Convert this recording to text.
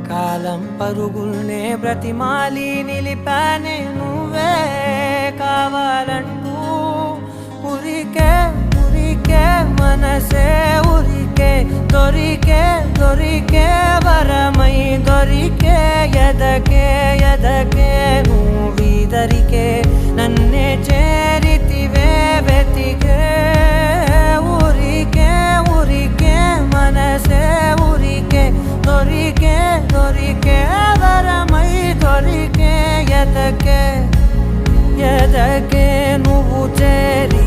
కాలం పరుగుల్నే బ్రతిమాలి నిలిపానే నువ్వే కావాలంటూ ఉరికే ఉరికే మనసే ఉరికే దొరికే దొరికే వరమై దొరికే ఎదకే ఎదకే నువ్వీదరికే నన్నే చేరితివే వెతికే ఊరికే ఊరికే మనసే ఊరికే దొరికే దొరికే వరమై దొరికే ఎదకే ఎదకే నువ్వు చేరి